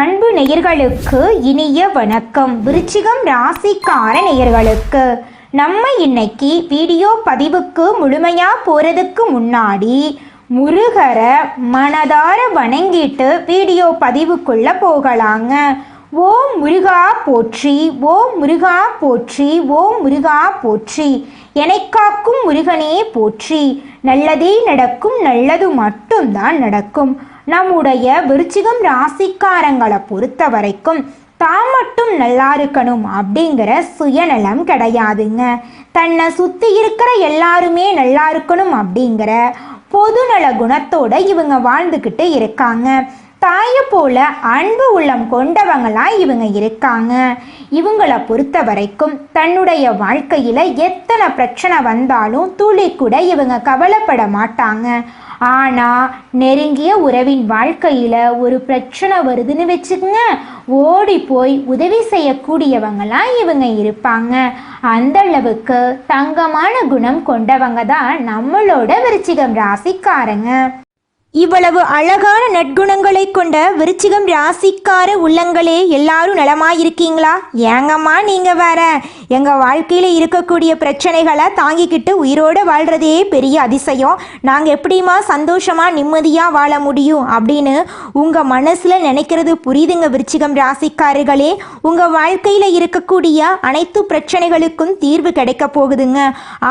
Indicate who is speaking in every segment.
Speaker 1: அன்பு நேயர்களுக்கு இனிய வணக்கம். விருச்சிகம் ராசிக்கார நேயர்களுக்கு நம்ம இன்னைக்கு வீடியோ பதிவுக்கு முழுமையாக போகிறதுக்கு முன்னாடி முருகரை மனதார வணங்கிட்டு வீடியோ பதிவுக்குள்ளே போகலாங்க. ஓம் முருகா போற்றி, ஓம் முருகா போற்றி, ஓம் முருகா போற்றி. எனைக்காக்கும் முருகனே போற்றி. நல்லதே நடக்கும், நல்லது மட்டும்தான் நடக்கும். நம்முடைய விருச்சிகம் ராசிக்காரங்களை பொறுத்த வரைக்கும் தான் மட்டும் நல்லா இருக்கணும் அப்படிங்கிற சுயநலம் கிடையாதுங்க. தன்னை சுற்றி இருக்கிற எல்லாருமே நல்லா இருக்கணும் அப்படிங்கிற பொதுநல குணத்தோட இவங்க வாழ்ந்துக்கிட்டு இருக்காங்க. தாயை போல அன்பு உள்ளம் கொண்டவங்களா இவங்க இருக்காங்க. இவங்களை பொறுத்த வரைக்கும் தன்னுடைய வாழ்க்கையில் எத்தனை பிரச்சனை வந்தாலும் துளி கூட இவங்க கவலைப்பட மாட்டாங்க. ஆனால் நெருங்கிய உறவின் வாழ்க்கையில் ஒரு பிரச்சனை வருதுன்னு வச்சுக்கோங்க, ஓடி போய் உதவி செய்யக்கூடியவங்களாம் இவங்க இருப்பாங்க. அந்த அளவுக்கு தங்கமான குணம் கொண்டவங்க தான் நம்மளோட விருச்சிகம் ராசிக்காரங்க. இவ்வளவு அழகான நற்குணங்களை கொண்ட விருச்சிகம் ராசிக்கார உள்ளங்களே எல்லாரும் நலமாயிருக்கீங்களா? ஏங்கம்மா நீங்கள் வேற, எங்கள் வாழ்க்கையில் இருக்கக்கூடிய பிரச்சனைகளை தாங்கிக்கிட்டு உயிரோடு வாழ்கிறதே பெரிய அதிசயம். நாங்கள் எப்படிமா சந்தோஷமாக நிம்மதியாக வாழ முடியும் அப்படின்னு உங்கள் மனசில் நினைக்கிறது புரியுதுங்க விருச்சிகம் ராசிக்காரர்களே. உங்கள் வாழ்க்கையில் இருக்கக்கூடிய அனைத்து பிரச்சனைகளுக்கும் தீர்வு கிடைக்க போகுதுங்க.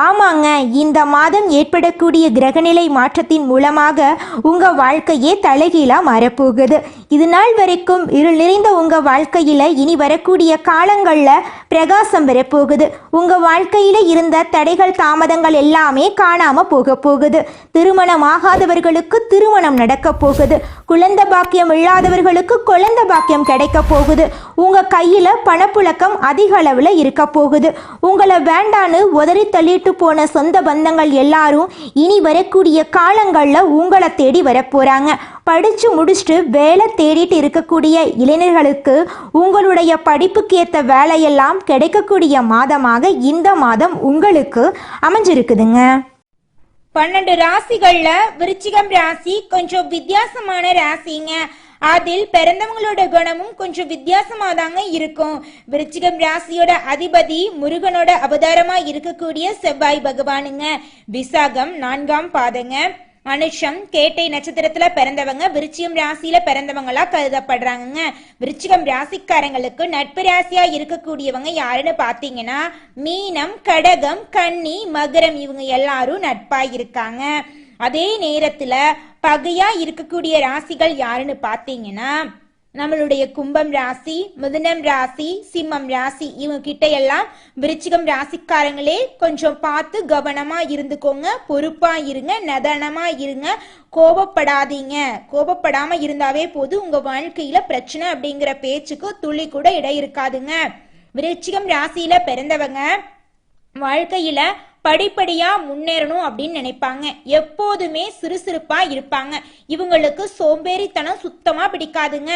Speaker 1: ஆமாங்க, இந்த மாதம் ஏற்படக்கூடிய கிரகநிலை மாற்றத்தின் மூலமாக உங்கள் வாழ்க்கையே தலைகீழாக மாறப்போகுது. இது நாள் வரைக்கும் இருள் நிறைந்த உங்கள் வாழ்க்கையில் இனி வரக்கூடிய காலங்களில் பிரகாசம் வரப்போகுது. உங்கள் வாழ்க்கையில் இருந்த தடைகள் தாமதங்கள் எல்லாமே காணாமல் போக போகுது. திருமணம் ஆகாதவர்களுக்கு திருமணம் நடக்க போகுது. குழந்தை பாக்கியம் இல்லாதவர்களுக்கு குழந்தை பாக்கியம் கிடைக்க போகுது. உங்கள் கையில் பணப்புழக்கம் அதிக அளவில் இருக்க போகுது. உங்களை வேண்டான்னு உதறி தள்ளிட்டு போன சொந்த பந்தங்கள் எல்லாரும் இனி வரக்கூடிய காலங்களில் உங்களை தேடி வரப்போகிறாங்க. படித்து முடிச்சுட்டு வேலை தேடிட்டு இருக்கக்கூடிய இளைஞர்களுக்கு உங்களுடைய படிப்புக்கு ஏற்ற வேலையெல்லாம் கிடைக்கக்கூடிய மாதமாக இந்த மாதம் உங்களுக்கு அமைஞ்சிருக்குதுங்க.
Speaker 2: 12 ராசிகளில் விருச்சிகம் ராசி கொஞ்சம் வித்தியாசமான ராசிங்க. அதில் பிறந்தவங்களோட குணமும் கொஞ்சம் வித்தியாசமா தாங்க இருக்கும். விருச்சிகம் ராசியோட அதிபதி முருகனோட அவதாரமா இருக்கக்கூடிய செவ்வாய் பகவானுங்க. விசாகம் 4ஆம் பாதங்க. அனுஷம் கேட்டை நட்சத்திரத்துல பிறந்தவங்க விருச்சிகம் ராசியில பிறந்தவங்களா கருதப்படுறாங்க. விருச்சிகம் ராசிக்காரங்களுக்கு நட்பு ராசியா இருக்கக்கூடியவங்க யாருன்னு பாத்தீங்கன்னா மீனம், கடகம், கன்னி, மகரம் இவங்க எல்லாரும் நட்பா இருக்காங்க. அதே நேரத்துல பகையா இருக்கக்கூடிய ராசிகள் யாருன்னு பாத்தீங்கன்னா நம்மளுடைய கும்பம் ராசி, மிதுனம் ராசி, சிம்மம் ராசி இவங்க கிட்ட எல்லாம் விருச்சிகம் ராசிக்காரங்களே கொஞ்சம் பார்த்து கவனமா இருந்துக்கோங்க. பொறுப்பா இருங்க, நிதானமா இருங்க, கோபப்படாதீங்க. கோபப்படாம இருந்தாவே போது உங்க வாழ்க்கையில பிரச்சனை அப்படிங்கிற பேச்சுக்கு துளி கூட இடம் இருக்காதுங்க. விருச்சிகம் ராசியில பிறந்தவங்க வாழ்க்கையில படிப்படியா முன்னேறணும் அப்படின்னு நினைப்பாங்க. எப்போதுமே சுறுசுறுப்பா இருப்பாங்க. இவங்களுக்கு சோம்பேறித்தனம் சுத்தமா பிடிக்காதுங்க.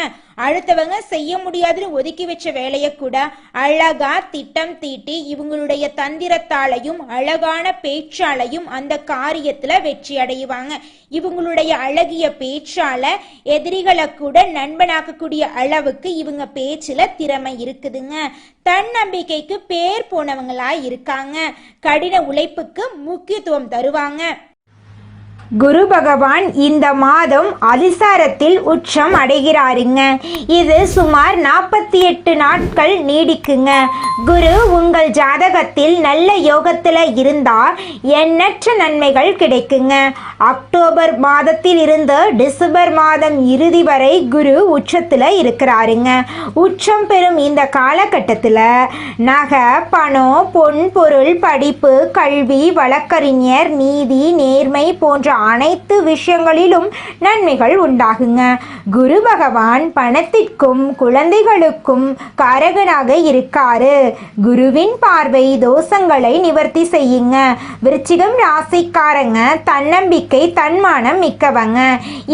Speaker 2: அடுத்தவங்க செய்ய முடியாதுன்னு ஒதுக்கி வச்ச வேலையை கூட அழகா திட்டம் தீட்டி இவங்களுடைய தந்திரத்தாலையும் அழகான பேச்சாலையும் அந்த காரியத்துல வெற்றி அடைவாங்க. இவங்களுடைய அழகிய பேச்சால எதிரிகளை கூட நண்பனாக்கக்கூடிய அளவுக்கு இவங்க பேச்சுல திறமை இருக்குதுங்க. தன்னம்பிக்கைக்கு பேர் போனவங்களா இருக்காங்க. கடின உழைப்புக்கு முக்கியத்துவம் தருவாங்க.
Speaker 1: குரு பகவான் இந்த மாதம் அதிசாரத்தில் உச்சம் அடைகிறாருங்க. இது சுமார் 48 நாட்கள் நீடிக்குங்க. குரு உங்கள் ஜாதகத்தில் நல்ல யோகத்தில் இருந்தால் எண்ணற்ற நன்மைகள் கிடைக்குங்க. அக்டோபர் மாதத்தில் இருந்து டிசம்பர் மாதம் இறுதி வரை குரு உச்சத்தில் இருக்கிறாருங்க. உச்சம் பெறும் இந்த காலகட்டத்தில் நகை, பணம், பொன் பொருள், படிப்பு, கல்வி, வழக்கறிஞர், நீதி, நேர்மை போன்ற அனைத்து விஷயங்களிலும் நன்மைகள் உண்டாகுங்க. குரு பகவான் பணத்திற்கும் குழந்தைகளுக்கும் காரகனாக இருக்காரு. குருவின் பார்வை தோஷங்களை நிவர்த்தி செய்யுங்க. விருச்சிகம் ராசிக்காரங்க தன்னம்பிக்கை, தன்மானம் மிக்கவங்க.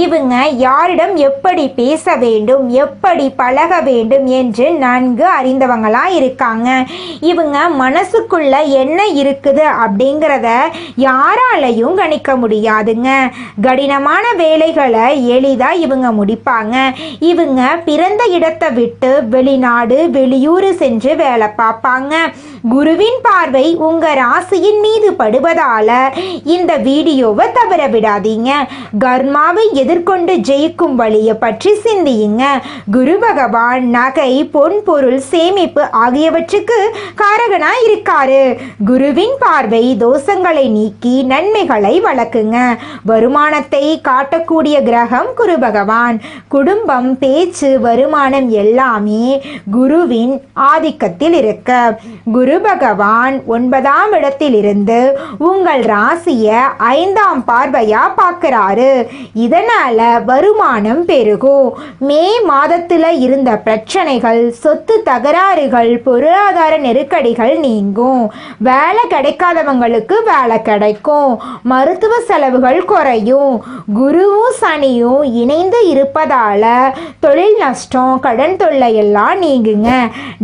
Speaker 1: இவங்க யாரிடம் எப்படி பேச வேண்டும், எப்படி பழக வேண்டும் என்று நன்கு அறிந்தவங்களா இருக்காங்க. இவங்க மனசுக்குள்ள என்ன இருக்குது அப்படிங்கிறத யாராலையும் கணிக்க முடியாது. இருக்காதுங்க. கடினமான வேலைகளை எளிதாக இவங்க முடிப்பாங்க. இவங்க பிறந்த இடத்தை விட்டு வெளிநாடு வெளியூர் சென்று வேலை பார்ப்பாங்க. குருவின் பார்வை உங்க ராசியின் மீது படுவதால இந்த வீடியோவை தவற விடாதீங்க. கர்மாவை எதிர்கொண்டு ஜெயிக்கும் வழியை பற்றி சிந்தியுங்க. குரு பகவான் நகை, பொன் பொருள், சேமிப்பு ஆகியவற்றுக்கு காரகனா இருக்காரு. குருவின் பார்வை தோஷங்களை நீக்கி நன்மைகளை வளர்க்குங்க. வருமானத்தை காட்டக்கூடிய கிரகம் குரு பகவான். குடும்பம், பேச்சு, வருமானம் எல்லாமே குருவின் ஆதிக்கத்தில் இருக்க குரு பகவான் 9ஆம் இடத்திலிருந்து உங்கள் ராசியை 5ஆம் பார்வையா பார்க்கிறாரு. இதனால வருமானம் பெருகும். மே மாதத்துல இருந்த பிரச்சனைகள், சொத்து தகராறுகள், பொருளாதார நெருக்கடிகள் நீங்கும். வேலை கிடைக்காதவங்களுக்கு வேலை கிடைக்கும். மருத்துவ செலவுகள் குறையும். குருவும் சனியும் இணைந்து இருப்பதால தொழில் நஷ்டம், கடன் தொல்லை எல்லாம் நீங்குங்க.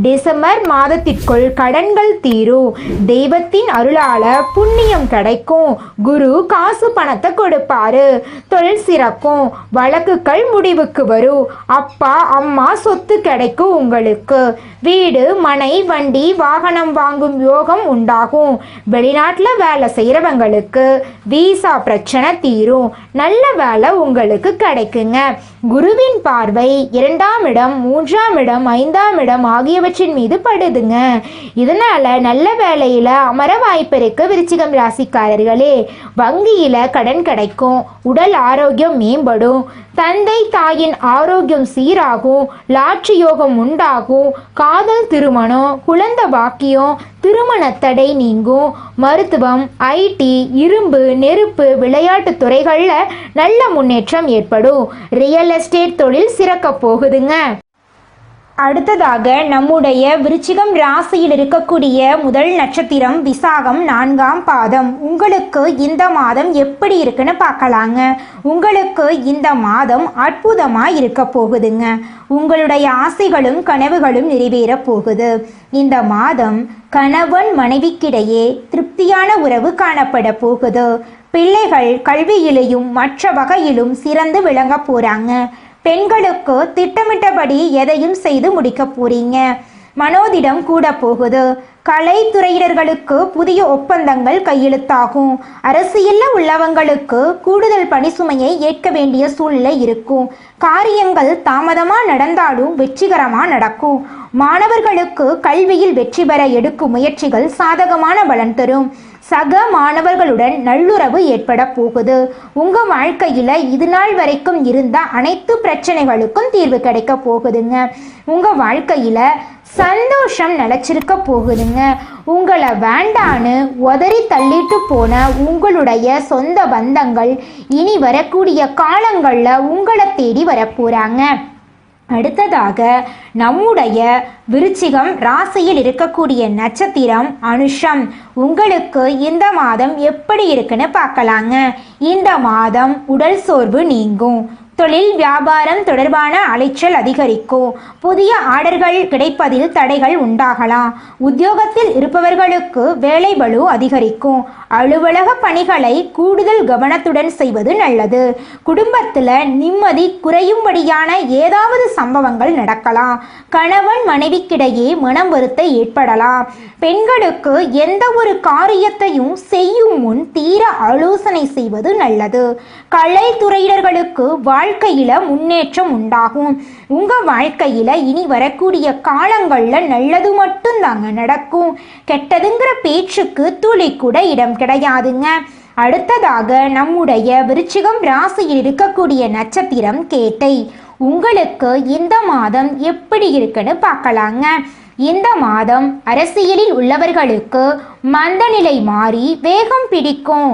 Speaker 1: டிசம்பர் மாதத்திற்குள் கடன் தீரும். தெய்வத்தின் அருளால புண்ணியம் கிடைக்கும். குரு காசு பணத்தை கொடுப்பாரு. தொழில் சிறக்கும். வழக்குகள் முடிவுக்கு வரும். அப்பா அம்மா சொத்து கிடைக்கும். உங்களுக்கு வீடு, மனை, வண்டி, வாகனம் வாங்கும் யோகம் உண்டாகும். வெளிநாட்டில் வேலை செய்கிறவங்களுக்கு வீசா பிரச்சனை தீரும். நல்ல வேலை உங்களுக்கு கிடைக்குங்க. குருவின் பார்வை 2ஆம் இடம், 3ஆம் இடம், 5ஆம் இடம் ஆகியவற்றின் மீது படுதுங்க. இதனால நல்ல வேலையில அமர வாய்ப்பு இருக்கு. விருச்சிகம் ராசிக்காரர்களே, வங்கியில கடன் கிடைக்கும். உடல் ஆரோக்கியம் மேம்படும். தந்தை தாயின் ஆரோக்கியம் சீராகும். லாட்சி யோகம் உண்டாகும். காதல் திருமணம், குழந்தை பாக்கியம், திருமண தடை நீங்கும். மருத்துவம், ஐடி, இரும்பு, நெருப்பு, விளையாட்டு துறைகளில் நல்ல முன்னேற்றம் ஏற்படும். ரியல் எஸ்டேட் தொழில் சிறக்க போகுதுங்க. அடுத்ததாக நம்முடைய விருச்சிகம் ராசியில் இருக்கக்கூடிய முதல் நட்சத்திரம் விசாகம் 4ஆம் பாதம். உங்களுக்கு இந்த மாதம் எப்படி இருக்குன்னு பார்க்கலாங்க. உங்களுக்கு இந்த மாதம் அற்புதமாக இருக்க போகுதுங்க. உங்களுடைய ஆசைகளும் கனவுகளும் நிறைவேற போகுது. இந்த மாதம் கணவன் மனைவிக்கிடையே திருப்தியான உறவு காணப்பட போகுது. பிள்ளைகள் கல்வியிலையும் மற்ற வகையிலும் சிறந்து விளங்க போறாங்க. பெண்களுக்கு திட்டமிட்டபடி எதையும் செய்து முடிக்க போறீங்க. மனோதிடம் கூட போகுது. கலைத்துறையினர்களுக்கு புதிய ஒப்பந்தங்கள் கையெழுத்தாகும். அரசியலில் உள்ளவங்களுக்கு கூடுதல் பணி சுமையை ஏற்க வேண்டிய சூழ்நிலை இருக்கும். காரியங்கள் தாமதமாக நடந்தாலும் வெற்றிகரமாக நடக்கும். மாணவர்களுக்கு கல்வியில் வெற்றி பெற எடுக்கும் முயற்சிகள் சாதகமான பலன் தரும். சக மாணவர்களுடன் நல்லுறவு ஏற்பட போகுது. உங்க வாழ்க்கையில இது நாள் வரைக்கும் இருந்த அனைத்து பிரச்சனைகளுக்கும் தீர்வு கிடைக்க போகுதுங்க. உங்க வாழ்க்கையில சந்தோஷம் நிலைச்சிருக்க போகுதுங்க. உங்களை வேண்டான்னு உதறி தள்ளிட்டு போன உங்களுடைய சொந்த பந்தங்கள் இனி வரக்கூடிய காலங்களில் உங்களை தேடி வரப்போறாங்க. அடுத்ததாக நம்முடைய விருச்சிகம் ராசியில் இருக்கக்கூடிய நட்சத்திரம் அனுஷம். உங்களுக்கு இந்த மாதம் எப்படி இருக்குன்னு பார்க்கலாங்க. இந்த மாதம் உடல் சோர்வு நீங்கும். தொழில் வியாபாரம் தொடர்பான அலைச்சல் அதிகரிக்கும். புதிய ஆர்டர்கள் கிடைப்பதில் தடைகள் உண்டாகலாம். உத்தியோகத்தில் இருப்பவர்களுக்கு வேலை பளு அதிகரிக்கும். அலுவலக பணிகளை கூடுதல் கவனத்துடன் செய்வது நல்லது. குடும்பத்தில் நிம்மதி குறையும்படியான ஏதாவது சம்பவங்கள் நடக்கலாம். கணவன் மனைவிக்கிடையே மனம் வருத்தம் ஏற்படலாம். பெண்களுக்கு எந்த ஒரு காரியத்தையும் செய்யும் முன் தீர ஆலோசனை செய்வது நல்லது. கலைத்துறையினர்களுக்கு வாழ்க்கையில முன்னேற்றம் உண்டாகும். உங்க வாழ்க்கையில இனி வரக்கூடிய காலங்கள்ல நல்லது மட்டும் தாங்க நடக்கும். கெட்டதுங்கிற பேச்சுக்கு துளி கூட இடம் கிடையாதுங்க. அடுத்ததாக நம்முடைய விருச்சிகம் ராசியில் இருக்கக்கூடிய நட்சத்திரம் கேட்டை. உங்களுக்கு இந்த மாதம் எப்படி இருக்குன்னு பார்க்கலாங்க. இந்த மாதம் அரசியலில் உள்ளவர்களுக்கு மந்தநிலை மாறி வேகம் பிடிக்கும்.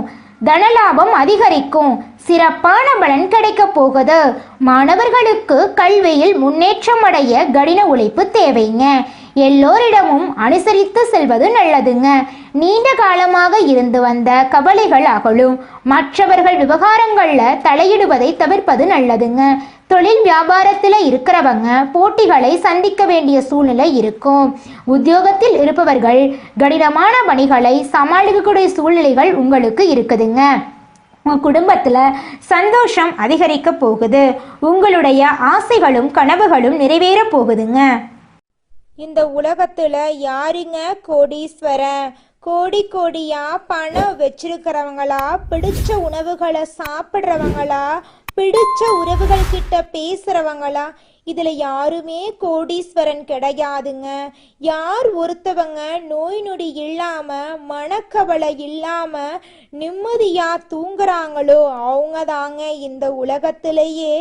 Speaker 1: தனலாபம் அதிகரிக்கும். சிறப்பான பலன் கிடைக்க போகுது. மாணவர்களுக்கு கல்வியில் முன்னேற்றம் அடைய கடின உழைப்பு தேவைங்க. எல்லோரிடமும் அனுசரித்து செல்வது நல்லதுங்க. நீண்ட காலமாக இருந்து வந்த கவலைகள் அகலும். மற்றவர்கள் விவகாரங்களில் தலையிடுவதை தவிர்ப்பது நல்லதுங்க. தொழில் வியாபாரத்தில் இருக்கிறவங்க போட்டிகளை சந்திக்க வேண்டிய சூழ்நிலை இருக்கும். உத்தியோகத்தில் இருப்பவர்கள் கடினமான பணிகளை சமாளிக்கக்கூடிய சூழ்நிலைகள் உங்களுக்கு இருக்குதுங்க. உங்கள் குடும்பத்தில் சந்தோஷம் அதிகரிக்க போகுது. உங்களுடைய ஆசைகளும் கனவுகளும் நிறைவேற போகுதுங்க.
Speaker 2: இந்த உலகத்துல யாருங்க கோடீஸ்வரன்? கோடி கோடியா பணம் வச்சிருக்கிறவங்களா, பிடிச்ச உணவுகளை சாப்பிட்றவங்களா, பிடிச்ச உறவுகள் கிட்ட பேசுறவங்களா? இதுல யாருமே கோடீஸ்வரன் கிடையாதுங்க. யார் ஒருத்தவங்க நோய் நொடி இல்லாம, மனக்கவலை இல்லாம நிம்மதியா தூங்குறாங்களோ அவங்க தாங்க இந்த உலகத்திலேயே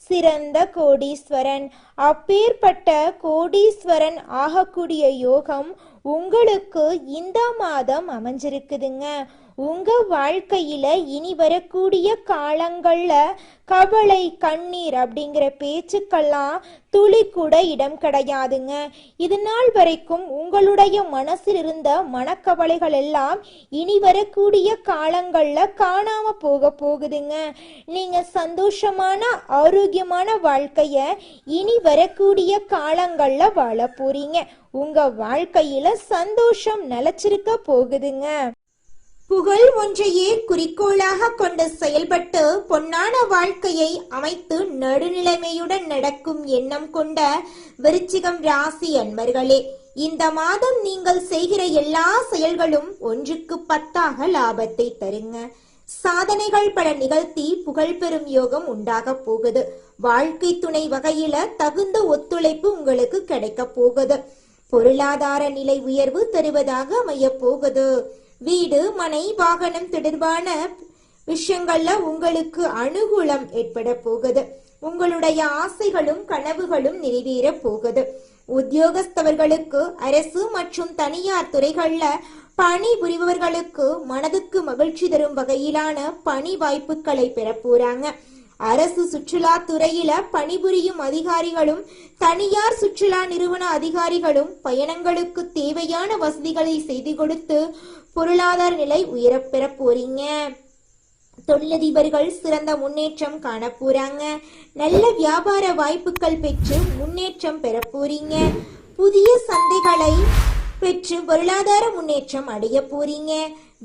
Speaker 2: சிறந்த கோடீஸ்வரன். அப்பேற்பட்ட கோடீஸ்வரன் ஆகக்கூடிய யோகம் உங்களுக்கு இந்த மாதம் அமைஞ்சிருக்குதுங்க. உங்க வாழ்க்கையில இனி வரக்கூடிய காலங்கள்ல கவலை, கண்ணீர் அப்படிங்கிற பேச்சுக்கெல்லாம் துளி கூட இடம் கிடையாதுங்க. இது நாள் வரைக்கும் உங்களுடைய மனசில் இருந்த மனக்கவலைகள் எல்லாம் இனி வரக்கூடிய காலங்கள்ல காணாம போகுதுங்க. நீங்க சந்தோஷமான ஆரோக்கியமான வாழ்க்கைய இனி வரக்கூடிய காலங்கள்ல வாழ போறீங்க. உங்க வாழ்க்கையில சந்தோஷம் நிலைச்சிருக்க போகுதுங்க. புகழ் ஒன்றையே குறிக்கோளாக கொண்டு செயல்பட்டு பொன்னான வாழ்க்கையை அமைத்து நடுநிலைமையுடன் நடக்கும் எண்ணம் கொண்ட விருச்சிகம் ராசி அன்பர்களே, இந்த மாதம் நீங்கள் செய்கிற எல்லா செயல்களும் 1க்கு 10 லாபத்தை தருங்க. சாதனைகள் பல நிகழ்த்தி புகழ் பெறும் யோகம் உண்டாக போகுது. வாழ்க்கை துணை வகையில தகுந்த ஒத்துழைப்பு உங்களுக்கு கிடைக்க போகுது. பொருளாதார நிலை உயர்வு தருவதாக அமைய போகுது. வீடு, மனை, வாகனம் தொடர்பான விஷயங்கள்ல உங்களுக்கு அனுகூலம் ஏற்பட போகுது. உங்களுடைய ஆசைகளும் கனவுகளும் நிறைவேற போகுது. உத்தியோகஸ்தவர்களுக்கு, அரசு மற்றும் தனியார் துறைகள்ல பணி புரிபவர்களுக்கு மனதுக்கு மகிழ்ச்சி தரும் வகையிலான பணி வாய்ப்புகளை பெற போறாங்க. அரசு சுற்றுலா துறையில பணிபுரியும் அதிகாரிகளும் தனியார் சுற்றுலா நிறுவன அதிகாரிகளும் பயணங்களுக்கு தேவையான வசதிகளை செய்து கொடுத்து பொருளாதார நிலை உயரப்பெற போறீங்க. தொழிலதிபர்கள் சிறந்த முன்னேற்றம் காண போறாங்க. நல்ல வியாபார வாய்ப்புகள் பெற்று முன்னேற்றம் பெற போறீங்க. புதிய சந்தைகளை பெற்று பொருளாதார முன்னேற்றம் அடைய போறீங்க.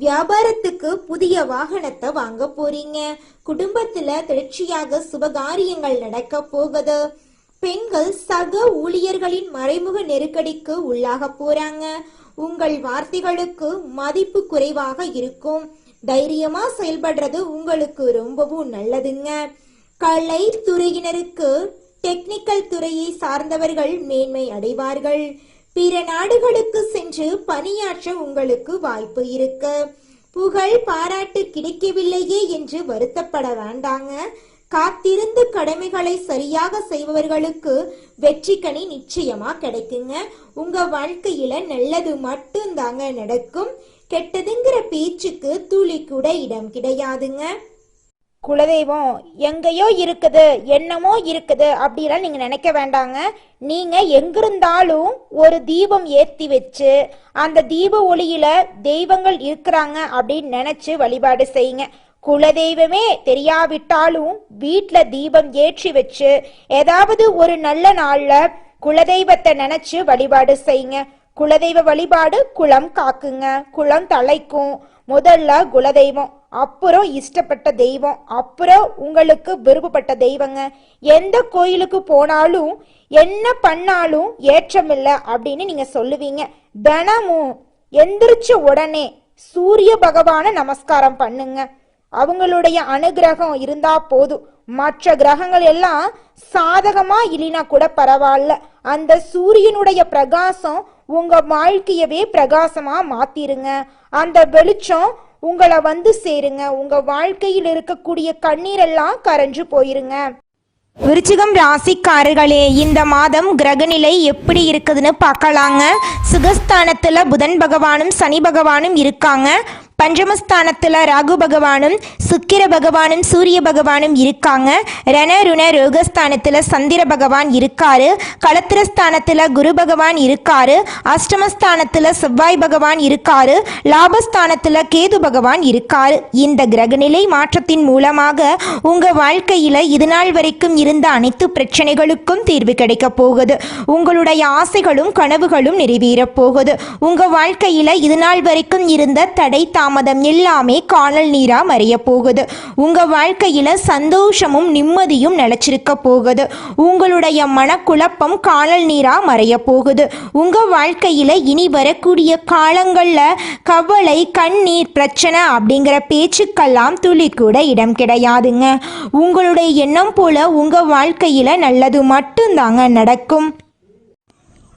Speaker 2: வியாபாரத்துக்கு புதிய வாகனத்தை வாங்க போறீங்க. குடும்பத்துல தொடர்ச்சியாக சுபகாரியங்கள் நடக்க போகுது. பெண்கள் சக ஊழியர்களின் மறைமுக நெருக்கடிக்கு உள்ளாக போறாங்க. உங்கள் வார்த்தைகளுக்கு மதிப்பு குறைவாக இருக்கும். தைரியமா செயல்படுறது உங்களுக்கு ரொம்பவும் நல்லதுங்க. கலை துறையினருக்கு, டெக்னிக்கல் துறையை சார்ந்தவர்கள் மேன்மை அடைவார்கள். பிற நாடுகளுக்கு சென்று பணியாற்ற உங்களுக்கு வாய்ப்பு இருக்கு. புகழ், பாராட்டு கிடைக்கவில்லையே என்று வருத்தப்பட வேண்டாங்க. காத்திருந்து கடமைகளை சரியாக செய்பவர்களுக்கு வெற்றி கனி நிச்சயமா கிடைக்குங்க. உங்க வாழ்க்கையில நல்லது மட்டும்தாங்க நடக்கும். கெட்டதுங்கிற பேச்சுக்கு துளி கூட இடம் கிடையாதுங்க. குலதெய்வம் எங்கேயோ இருக்குது, என்னமோ இருக்குது அப்படிலாம் நீங்க நினைக்க வேண்டாங்க. நீங்க எங்கிருந்தாலும் ஒரு தீபம் ஏத்தி வச்சு அந்த தீப ஒளியில தெய்வங்கள் இருக்கிறாங்க அப்படின்னு நினைச்சு வழிபாடு செய்யுங்க. குலதெய்வமே தெரியாவிட்டாலும் வீட்டுல தீபம் ஏற்றி வச்சு ஏதாவது ஒரு நல்ல நாள்ல குலதெய்வத்தை நினைச்சு வழிபாடு செய்யுங்க. குலதெய்வ வழிபாடு குலம் காக்குங்க, குலம் தலைக்கும். முதல்ல குலதெய்வம், அப்புறம் இஷ்டப்பட்ட தெய்வம், அப்புறம் உங்களுக்கு விருப்பப்பட்ட தெய்வங்க. எந்த கோயிலுக்கு போனாலும் என்ன பண்ணாலும் ஏற்றமில்லை அப்படின்னு நீங்க சொல்லுவீங்க. தினமும் எந்திரிச்ச உடனே சூரிய பகவான நமஸ்காரம் பண்ணுங்க. அவங்களுடைய அனுகிரகம் இருந்தா போதும். மற்ற கிரகங்கள் எல்லாம் சாதகமா இல்லைனா கூட பரவாயில்ல. அந்த சூரியனுடைய பிரகாசம் உங்க வாழ்க்கையவே பிரகாசமா மாத்திருங்க. அந்த வெளிச்சம் உங்களை வந்து சேருங்க. உங்க வாழ்க்கையில் இருக்கக்கூடிய கண்ணீரெல்லாம் கரைஞ்சு போயிருங்க.
Speaker 1: விருச்சிகம் ராசிக்காரர்களே, இந்த மாதம் கிரகநிலை எப்படி இருக்குதுன்னு பார்க்கலாங்க. சுகஸ்தானத்துல புதன் பகவானும் சனி பகவானும் இருக்காங்க. பஞ்சமஸ்தானத்தில் ராகு பகவானும் சுக்கிர பகவானும் சூரிய பகவானும் இருக்காங்க. ரண ருண ரோகஸ்தானத்தில் சந்திர பகவான் இருக்காரு. களத்திரஸ்தானத்தில் குரு பகவான் இருக்காரு. அஷ்டமஸ்தானத்தில் செவ்வாய் பகவான் இருக்காரு. லாபஸ்தானத்தில் கேது பகவான் இருக்காரு. இந்த கிரகநிலை மாற்றத்தின் மூலமாக உங்கள் வாழ்க்கையில் இதுநாள் வரைக்கும் இருந்த அனைத்து பிரச்சனைகளுக்கும் தீர்வு கிடைக்க போகுது. உங்களுடைய ஆசைகளும் கனவுகளும் நிறைவேறப் போகுது. உங்கள் வாழ்க்கையில் இதுநாள் வரைக்கும் இருந்த தடை காலதாமதம் எல்லாமே காணல் நீரா மறைய போகுது. உங்க வாழ்க்கையில சந்தோஷமும் நிம்மதியும் நிலைச்சிருக்க போகுது. உங்களுடைய மனக்குழப்பம் காணல் நீரா மறைய போகுது. உங்க வாழ்க்கையில இனி வரக்கூடிய காலங்கள்ல கவலை, கண்ணீர், பிரச்சனை அப்படிங்கிற பேச்சுக்கெல்லாம் துளி கூட இடம் கிடையாதுங்க. உங்களுடைய எண்ணம் போல உங்க வாழ்க்கையில நல்லது மட்டும்தாங்க நடக்கும்.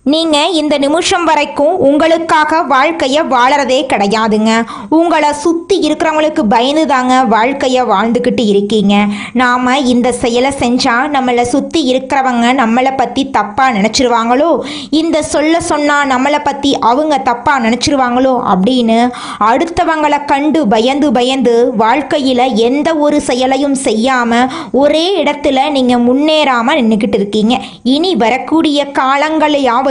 Speaker 1: நீங்கள் இந்த நிமிஷம் வரைக்கும் உங்களுக்காக வாழ்க்கையை வாழறதே கிடையாதுங்க. உங்களை சுற்றி இருக்கிறவங்களுக்கு பயந்து தாங்க வாழ்க்கையை வாழ்ந்துக்கிட்டு இருக்கீங்க. நாம் இந்த செயலை செஞ்சால் நம்மளை சுற்றி இருக்கிறவங்க நம்மளை பற்றி தப்பாக நினச்சிருவாங்களோ, இந்த சொன்னால் நம்மளை பற்றி அவங்க தப்பாக நினச்சிருவாங்களோ அப்படின்னு அடுத்தவங்களை கண்டு பயந்து வாழ்க்கையில் எந்த ஒரு செயலையும் செய்யாமல் ஒரே இடத்துல நீங்கள் முன்னேறாமல் நின்றுக்கிட்டு இருக்கீங்க. இனி வரக்கூடிய காலங்களையாவது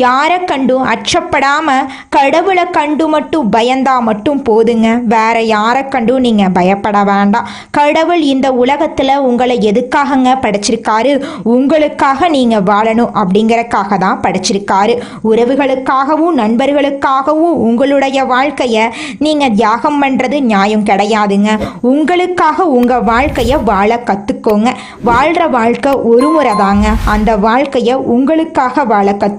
Speaker 1: யாரை கண்டும் அச்சப்படாம கடவுளை கண்டு மட்டும் பயந்தா மட்டும் போதுங்க. வேற யாரை கண்டும் நீங்க பயப்பட வேண்டாம். கடவுள் இந்த உலகத்துல உங்களை எதுக்காகங்க படைச்சிருக்காரு? உங்களுக்காக நீங்க வாழணும் அப்படிங்கறக்காக தான் படைச்சிருக்காரு. உறவுகளுக்காகவும் நண்பர்களுக்காகவும் உங்களுடைய வாழ்க்கைய நீங்க தியாகம் பண்றது நியாயம் கிடையாதுங்க. உங்களுக்காக உங்க வாழ்க்கைய வாழ கத்துக்கோங்க. வாழ்ற வாழ்க்கை ஒரு முறை தாங்க. அந்த வாழ்க்கைய உங்களுக்காக வாழ கத்துக்கோங்க.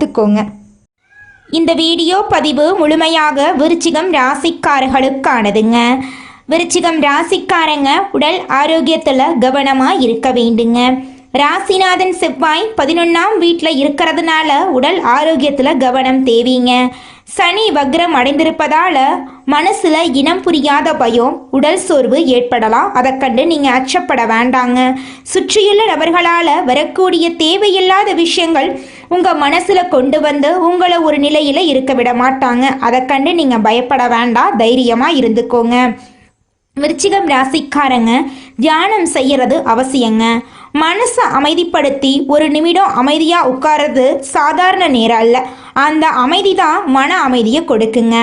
Speaker 1: இந்த வீடியோ பதிவு முழுமையாக விருச்சிகம் ராசிக்காரர்களுக்கானதுங்க. விருச்சிகம் ராசிக்காரங்க உடல் ஆரோக்கியத்தில் கவனமாக இருக்க வேண்டுங்க. ராசிநாதன் செவ்வாய் 11ஆம் வீட்டில் இருக்கிறதுனால உடல் ஆரோக்கியத்தில் கவனம் தேவைங்க. சனி வக்ரம் அடைந்திருப்பதால் மனசில் இனம் புரியாத பயம், உடல் சோர்வு ஏற்படலாம். அதை கண்டு நீங்கள் அச்சப்பட வேண்டாங்க. சுற்றியுள்ள நபர்களால் வரக்கூடிய தேவையில்லாத விஷயங்கள் உங்கள் மனசில் கொண்டு வந்து உங்களை ஒரு நிலையில் இருக்க விட மாட்டாங்க. அதை கண்டு நீங்கள் பயப்பட வேண்டாம், தைரியமாக இருந்துக்கோங்க. விருச்சிகம் ராசிக்காரங்க தியானம் செய்யறது அவசியங்க. மனசை அமைதிப்படுத்தி ஒரு நிமிடம் அமைதியாக உட்கார்றது சாதாரண நேரம் அல்ல. அந்த அமைதி தான் மன அமைதியை கொடுக்குங்க.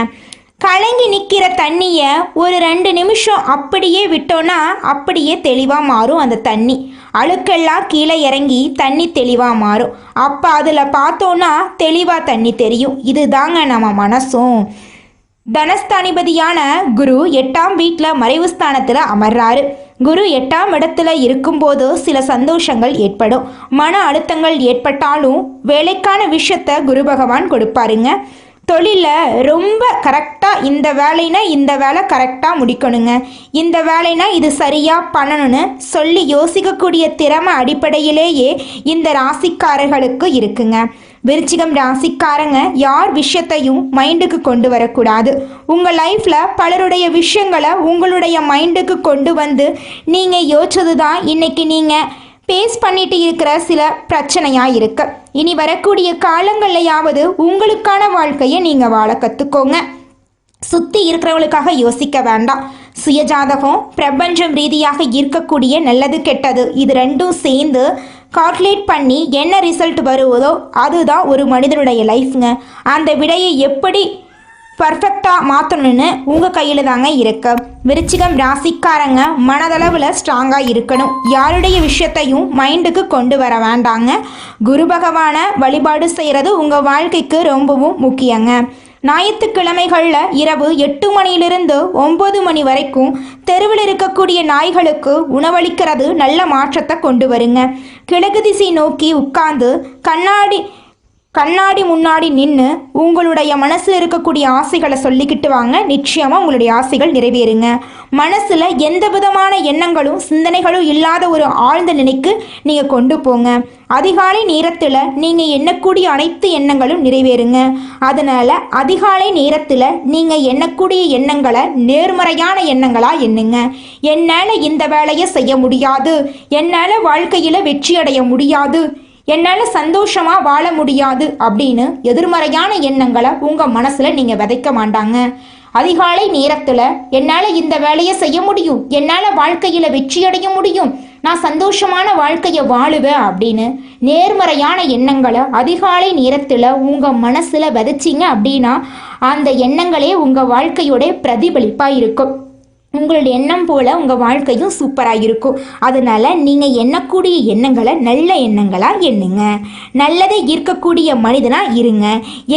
Speaker 1: கலங்கி நிற்கிற தண்ணியை ஒரு 2 நிமிஷம் அப்படியே விட்டோன்னா அப்படியே தெளிவாக மாறும். அந்த தண்ணி அழுக்கெல்லாம் கீழே இறங்கி தண்ணி தெளிவாக மாறும். அப்போ அதில் பார்த்தோன்னா தெளிவாக தண்ணி தெரியும். இதுதாங்க நம்ம மனசும். தனஸ்தானிபதியான குரு 8ஆம் வீட்டில் மறைவு ஸ்தானத்தில் அமர்றாரு. குரு 8ஆம் இடத்துல இருக்கும்போது சில சந்தோஷங்கள் ஏற்படும். மன அழுத்தங்கள் ஏற்பட்டாலும் வேலைக்கான விஷயத்த குரு பகவான் கொடுப்பாருங்க. தொழிலில் ரொம்ப கரெக்டாக இந்த வேலைனா இந்த வேலை கரெக்டாக முடிக்கணுங்க, இந்த வேலைனா இது சரியாக பண்ணணும்னு சொல்லி யோசிக்கக்கூடிய திறமை அடிப்படையிலேயே இந்த ராசிக்காரர்களுக்கு இருக்குங்க. விருச்சிகம் ராசிக்காரங்க யார் விஷயத்தையும் மைண்டுக்கு கொண்டு வரக்கூடாது. உங்கள் லைஃப்பில் பலருடைய விஷயங்களை உங்களுடைய மைண்டுக்கு கொண்டு வந்து நீங்கள் யோசிச்சது தான் இன்றைக்கி நீங்கள் பேஸ் பண்ணிட்டு இருக்கிற சில பிரச்சனையாக இருக்கு. இனி வரக்கூடிய காலங்கள்லையாவது உங்களுக்கான வாழ்க்கையை நீங்கள் வாழ கற்றுக்கோங்க. சுற்றி இருக்கிறவங்களுக்காக யோசிக்க வேண்டாம். சுயஜாதகம், பிரபஞ்சம் ரீதியாக இருக்கக்கூடிய நல்லது கெட்டது இது ரெண்டும் சேர்ந்து கால்குலேட் பண்ணி என்ன ரிசல்ட் வருவதோ அதுதான் ஒரு மனிதனுடைய லைஃப்ங்க. அந்த விடையை எப்படி பர்ஃபெக்டாக மாற்றணும்னு உங்கள் கையில் தாங்க இருக்கு. விருச்சிகம் ராசிக்காரங்க மனதளவில் ஸ்ட்ராங்காக இருக்கணும். யாருடைய விஷயத்தையும் மைண்டுக்கு கொண்டு வர வேண்டாங்க. குரு பகவானை வழிபாடு செய்கிறது உங்கள் வாழ்க்கைக்கு ரொம்பவும் முக்கியங்க. ஞாயிற்றுக்கிழமைகளில் இரவு 8 மணியிலிருந்து 9 மணி வரைக்கும் தெருவில் இருக்கக்கூடிய நாய்களுக்கு உணவளிக்கிறது நல்ல மாற்றத்தை கொண்டு வருங்க. கிழக்கு திசை நோக்கி உட்கார்ந்து கண்ணாடி முன்னாடி நின்று உங்களுடைய மனசில் இருக்கக்கூடிய ஆசைகளை சொல்லிக்கிட்டு வாங்க. நிச்சயமாக உங்களுடைய ஆசைகள் நிறைவேறுங்க. மனசில் எந்த விதமான எண்ணங்களும் சிந்தனைகளும் இல்லாத ஒரு ஆழ்ந்த நிலைக்கு நீங்கள் கொண்டு போங்க. அதிகாலை நேரத்தில் நீங்கள் எண்ணக்கூடிய அனைத்து எண்ணங்களும் நிறைவேறுங்க. அதனால் அதிகாலை நேரத்தில் நீங்கள் எண்ணக்கூடிய எண்ணங்களை நேர்மறையான எண்ணங்களாக எண்ணுங்க. என்னால் இந்த வேலையை செய்ய முடியாது, என்னால் வாழ்க்கையில் வெற்றி அடைய முடியாது, என்னால் சந்தோஷமாக வாழ முடியாது அப்படின்னு எதிர்மறையான எண்ணங்களை உங்கள் மனசில் நீங்கள் விதைக்க மாட்டாங்க. அதிகாலை நேரத்தில் என்னால் இந்த வேலையை செய்ய முடியும், என்னால் வாழ்க்கையில் வெற்றி அடைய முடியும், நான் சந்தோஷமான வாழ்க்கையை வாழுவேன் அப்படின்னு நேர்மறையான எண்ணங்களை அதிகாலை நேரத்தில் உங்கள் மனசில் விதைச்சிங்க அப்படின்னா அந்த எண்ணங்களே உங்கள் வாழ்க்கையோட பிரதிபலிப்பாக இருக்கும். உங்களுடைய எண்ணம் போல் உங்கள் வாழ்க்கையும் சூப்பராக இருக்கும். அதனால் நீங்கள் எண்ணக்கூடிய எண்ணங்களை நல்ல எண்ணங்களாக எண்ணுங்க. நல்லதை ஈர்க்கக்கூடிய மனிதனாக இருங்க.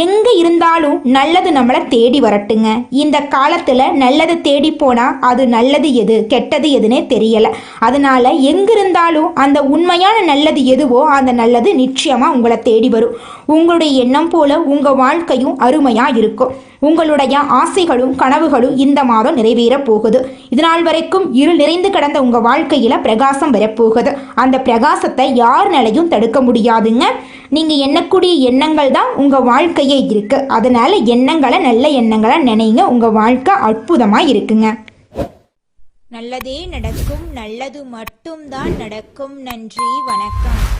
Speaker 1: எங்கே இருந்தாலும் நல்லது நம்மளை தேடி வரட்டுங்க. இந்த காலத்தில் நல்லதை தேடி போனால் அது நல்லது எது கெட்டது எதுன்னே தெரியலை. அதனால் எங்கிருந்தாலும் அந்த உண்மையான நல்லது எதுவோ அந்த நல்லது நிச்சயமாக உங்களை தேடி வரும். உங்களுடைய எண்ணம் போல் உங்கள் வாழ்க்கையும் அருமையாக இருக்கும். உங்களுடைய ஆசைகளும் கனவுகளும் இந்த மாதம் நிறைவேறப் போகுது. இதனால் வரைக்கும் இருள் நிறைந்து கிடந்த உங்கள் வாழ்க்கையில் பிரகாசம் வரப்போகுது. அந்த பிரகாசத்தை யாருனாலையும் தடுக்க முடியாதுங்க. நீங்கள் எண்ணக்கூடிய எண்ணங்கள் தான் உங்கள் வாழ்க்கையே இருக்குது. அதனால் எண்ணங்களை நல்ல எண்ணங்களை நினைங்க. உங்கள் வாழ்க்கை அற்புதமாக இருக்குங்க.
Speaker 2: நல்லதே நடக்கும், நல்லது மட்டும்தான் நடக்கும். நன்றி, வணக்கம்.